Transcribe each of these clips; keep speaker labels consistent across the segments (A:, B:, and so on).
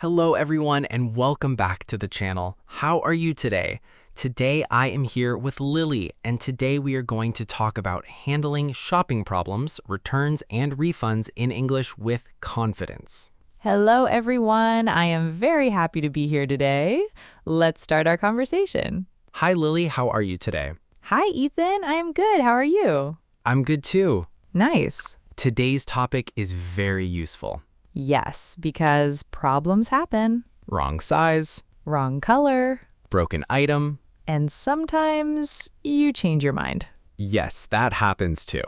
A: Hello everyone and welcome back to the channel. How are you today? Today I am here with Lily and today we are going to talk about handling shopping problems, returns, and refunds in English with confidence.
B: Hello, everyone. I am very happy to be here today. Let's start our conversation.
A: Hi Lily, how are you today?
B: Hi, Ethan. I am good. How are you?
A: I'm good too.
B: Nice.
A: Today's topic is very useful.
B: Yes, because problems happen.
A: Wrong size,
B: Wrong color.
A: broken item.
B: And sometimes you change your mind.
A: Yes, that happens too.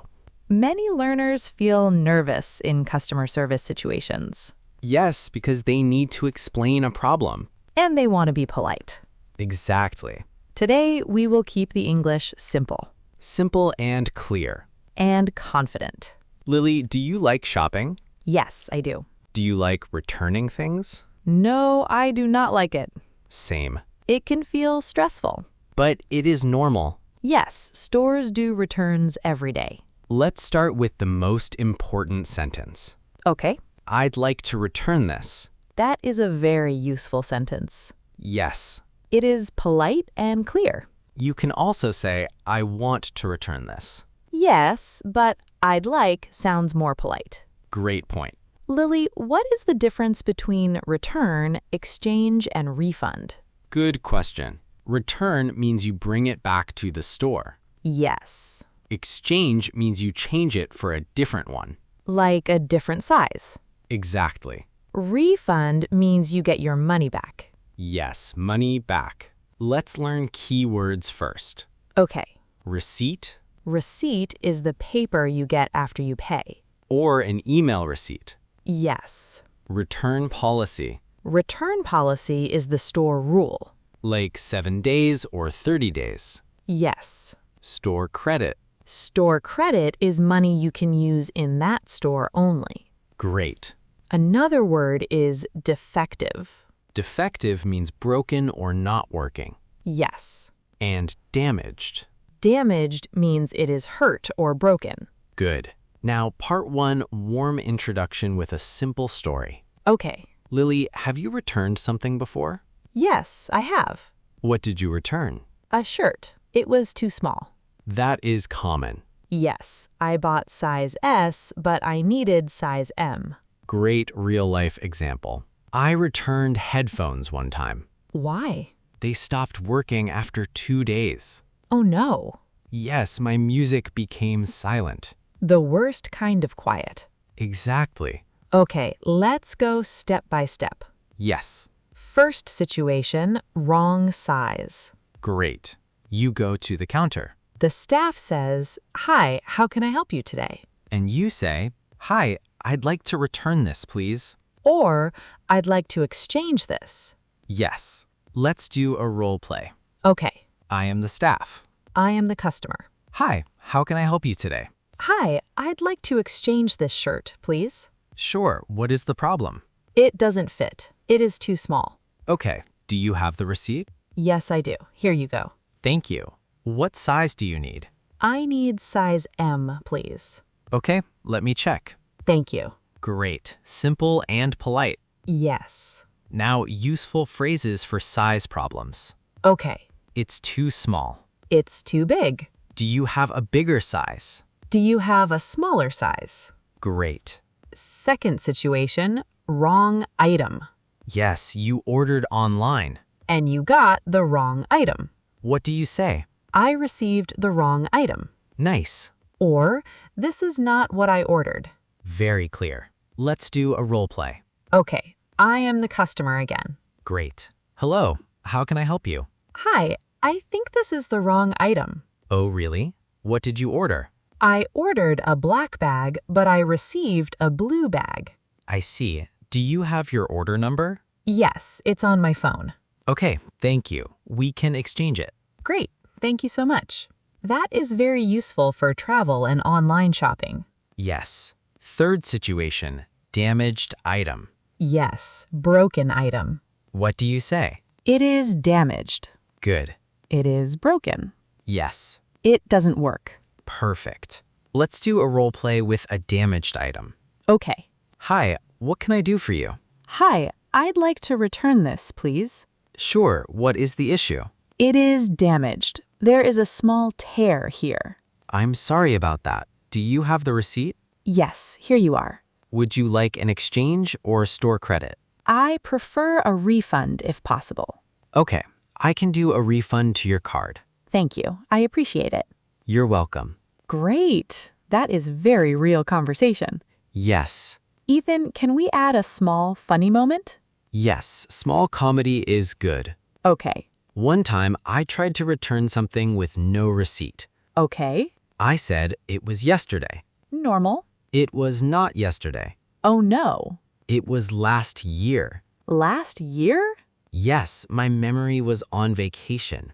B: Many learners feel nervous in customer service situations.
A: Yes, because they need to explain a problem.
B: And they want to be polite.
A: Exactly.
B: Today, we will keep the English simple
A: Simple and clear.
B: and confident.
A: Lily, do you like shopping?
B: Yes, I do.
A: Do you like returning things?
B: No, I do not like it.
A: Same.
B: It can feel stressful.
A: But it is normal.
B: Yes, stores do returns every day.
A: Let's start with the most important sentence.
B: Okay,
A: I'd like to return this.
B: that is a very useful sentence.
A: Yes.
B: It is polite and clear.
A: You can also say, I want to return this.
B: Yes, but I'd like sounds more polite.
A: Great point.
B: Lily, what is the difference between return, exchange, and refund?
A: Good question. Return means you bring it back to the store.
B: Yes,
A: Exchange means you change it for a different one.
B: like a different size.
A: Exactly.
B: Refund means you get your money back.
A: Yes, money back. Let's learn keywords first.
B: Okay,
A: Receipt
B: receipt is the paper you get after you pay.
A: or an email receipt.
B: Yes.
A: Return policy,
B: Return policy is the store rule.
A: like 7 days or 30 days.
B: Yes.
A: Store credit.
B: Store credit is money you can use in that store only.
A: Great.
B: Another word is defective.
A: Defective means broken or not working.
B: Yes.
A: And damaged.
B: Damaged means it is hurt or broken.
A: Good. Now, part 1, warm introduction with a simple story.
B: Okay.
A: Lily, have you returned something before?
B: Yes, I have.
A: What did you return?
B: A shirt. It was too small.
A: That is common.
B: Yes, I bought size S, but I needed size M.
A: Great real-life example. I returned headphones one time.
B: Why?
A: They stopped working after 2 days.
B: Oh no.
A: Yes, my music became silent.
B: The worst kind of quiet.
A: Exactly.
B: Okay, let's go step by step.
A: Yes.
B: First situation, wrong size.
A: Great. You go to the counter.
B: The staff says, "Hi, how can I help you today?"
A: And you say, Hi, I'd like to return this, please.
B: Or, "I'd like to exchange this."
A: Yes. Let's do a role play.
B: Okay,
A: I am the staff.
B: I am the customer.
A: Hi, how can I help you today?
B: "Hi, I'd like to exchange this shirt, please."
A: Sure, what is the problem?
B: "It doesn't fit. It is too small."
A: Okay, do you have the receipt?
B: "Yes, I do. Here you go."
A: Thank you. What size do you need?
B: "I need size M, please."
A: Okay, let me check.
B: "Thank you."
A: Great, simple and polite.
B: "Yes."
A: Now, useful phrases for size problems.
B: Okay.
A: It's too small.
B: "It's too big."
A: Do you have a bigger size?
B: "Do you have a smaller size?"
A: Great.
B: Second situation, wrong item.
A: Yes, you ordered online.
B: And you got the wrong item.
A: What do you say?
B: "I received the wrong item."
A: Nice.
B: Or, "This is not what I ordered."
A: Very clear. Let's do a role play.
B: Okay, I am the customer again.
A: Great. Hello, how can I help you?
B: "Hi, I think this is the wrong item."
A: Oh, really? What did you order?
B: "I ordered a black bag, but I received a blue bag."
A: I see. Do you have your order number?
B: "Yes, it's on my phone."
A: Okay, thank you. We can exchange it.
B: "Great, thank you so much." That is very useful for travel and online shopping.
A: Yes. Third situation, damaged item.
B: Yes, broken item.
A: What do you say?
B: "It is damaged."
A: Good.
B: "It is broken."
A: Yes.
B: "It doesn't work."
A: Perfect. Let's do a role play with a damaged item.
B: Okay.
A: Hi, what can I do for you?
B: "Hi, I'd like to return this, please.
A: Sure, what is the issue?
B: It is damaged. There is a small tear here.
A: I'm sorry about that. Do you have the receipt?
B: Yes, here you are.
A: Would you like an exchange or store credit?
B: I prefer a refund if possible.
A: Okay, I can do a refund to your card.
B: Thank you. I appreciate it.
A: You're welcome.
B: Great. That is very real conversation.
A: Yes.
B: Ethan, can we add a small, funny moment?
A: Yes, small comedy is good.
B: Okay.
A: One time, I tried to return something with no receipt.
B: Okay.
A: I said it was yesterday.
B: Normal.
A: It was not yesterday.
B: Oh no.
A: It was last year.
B: Last year?
A: Yes, my memory was on vacation.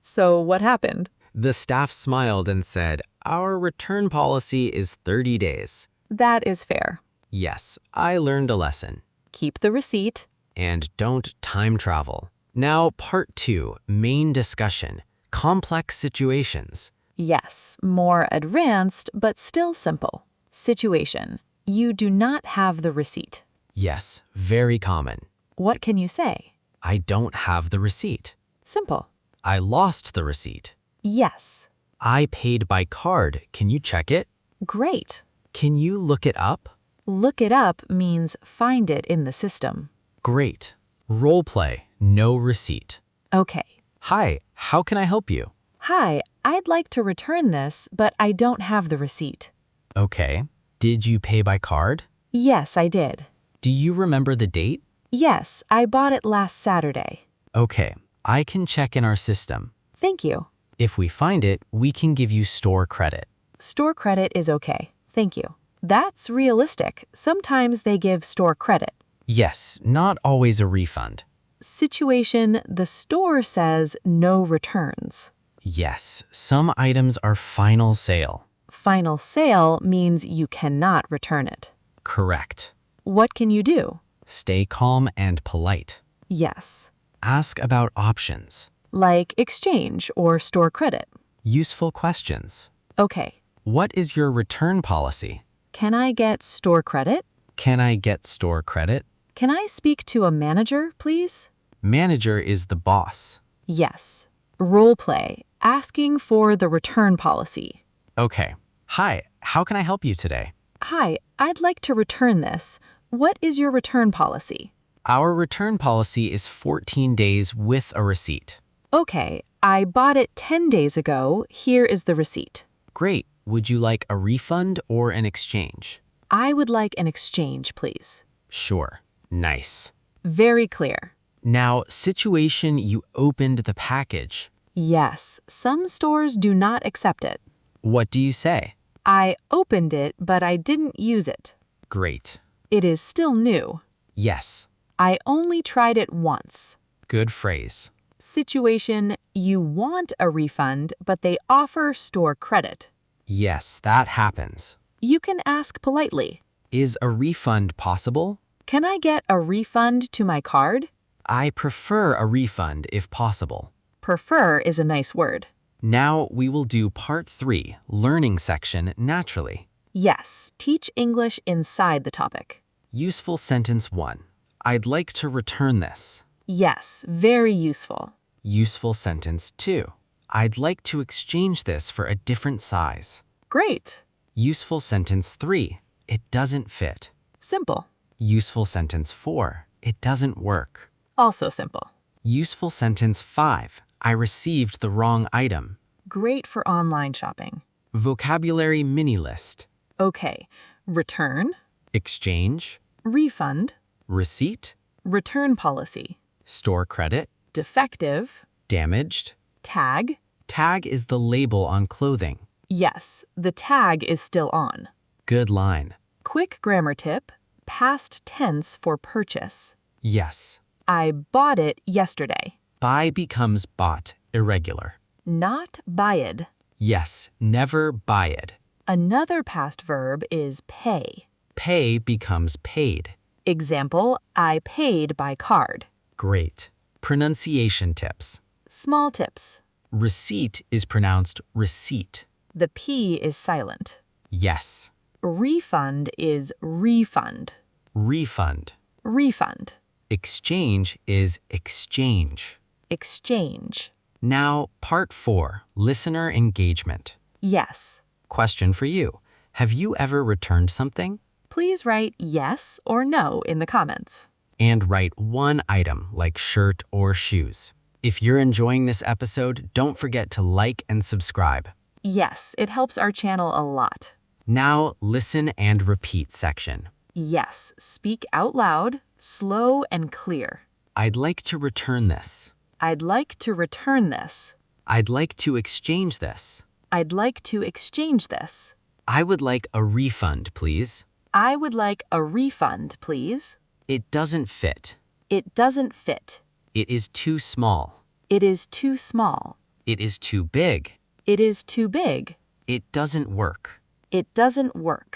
B: So what happened?
A: The staff smiled and said, "Our return policy is 30 days.
B: That is fair.
A: Yes, I learned a lesson.
B: Keep the receipt.
A: And don't time travel. Now, part 2, main discussion, complex situations.
B: Yes, more advanced, but still simple. Situation. You do not have the receipt.
A: Yes, very common.
B: What can you say?
A: I don't have the receipt.
B: Simple.
A: I lost the receipt.
B: Yes.
A: I paid by card. Can you check it?
B: Great.
A: Can you look it up?
B: Look it up means find it in the system.
A: Great. Role play, no receipt.
B: Okay.
A: Hi, how can I help you?
B: Hi, I'd like to return this, but I don't have the receipt.
A: Okay. Did you pay by card?
B: Yes, I did.
A: Do you remember the date?
B: Yes, I bought it last Saturday.
A: Okay, I can check in our system.
B: Thank you.
A: If we find it, we can give you store credit.
B: Store credit is okay. Thank you. That's realistic. Sometimes they give store credit.
A: Yes, not always a refund.
B: Situation, the store says no returns.
A: Yes, some items are final sale.
B: Final sale means you cannot return it.
A: Correct.
B: What can you do?
A: Stay calm and polite.
B: Yes.
A: Ask about options.
B: Like exchange or store credit.
A: Useful questions.
B: Okay.
A: What is your return policy?
B: Can I get store credit?
A: Can I get store credit?
B: Can I speak to a manager, please?
A: Manager is the boss.
B: Yes. Role play. Asking for the return policy.
A: Okay. Hi, how can I help you today?
B: Hi, I'd like to return this. What is your return policy?
A: Our return policy is 14 days with a receipt.
B: Okay, I bought it 10 days ago. Here is the receipt.
A: Great. Would you like a refund or an exchange?
B: I would like an exchange, please.
A: Sure. Nice.
B: Very clear.
A: Now, situation, you opened the package.
B: Yes, some stores do not accept it.
A: What do you say?
B: I opened it, but I didn't use it.
A: Great.
B: It is still new.
A: Yes.
B: I only tried it once.
A: Good phrase.
B: Situation, you want a refund, but they offer store credit.
A: Yes, that happens.
B: You can ask politely.
A: Is a refund possible?
B: Can I get a refund to my card?
A: I prefer a refund if possible.
B: Prefer is a nice word.
A: Now we will do part 3, learning section naturally.
B: Yes, teach English inside the topic.
A: Useful sentence 1. I'd like to return this.
B: Yes, very useful.
A: Useful sentence 2. I'd like to exchange this for a different size.
B: Great.
A: Useful sentence 3. It doesn't fit.
B: Simple.
A: Useful sentence 4. It doesn't work.
B: Also simple.
A: Useful sentence 5. I received the wrong item.
B: Great for online shopping.
A: Vocabulary mini list.
B: Okay. Return,
A: Exchange,
B: refund,
A: receipt,
B: return policy,
A: store credit,
B: defective,
A: damaged.
B: tag.
A: Tag is the label on clothing.
B: Yes, the tag is still on.
A: Good line.
B: Quick grammar tip, past tense for purchase.
A: Yes.
B: I bought it yesterday.
A: Buy becomes bought, irregular.
B: Not buyed.
A: Yes, never buy it.
B: Another past verb is pay.
A: Pay becomes paid.
B: Example, I paid by card.
A: Great. Pronunciation tips.
B: Small tips.
A: Receipt is pronounced receipt.
B: The P is silent.
A: Yes.
B: Refund is refund.
A: Refund.
B: Refund.
A: Exchange is exchange.
B: Exchange.
A: Now, part 4, listener engagement.
B: Yes.
A: Question for you. Have you ever returned something?
B: Please write yes or no in the comments.
A: And write one item like shirt or shoes. If you're enjoying this episode, don't forget to like and subscribe.
B: Yes, it helps our channel a lot.
A: Now, listen and repeat section.
B: Yes, speak out loud, slow and clear.
A: I'd like to return this.
B: I'd like to return this.
A: I'd like to exchange this.
B: I'd like to exchange this.
A: I would like a refund, please.
B: I would like a refund, please.
A: It doesn't fit.
B: It doesn't fit.
A: It is too small.
B: It is too small.
A: It is too big.
B: It is too big.
A: It doesn't work.
B: It doesn't work.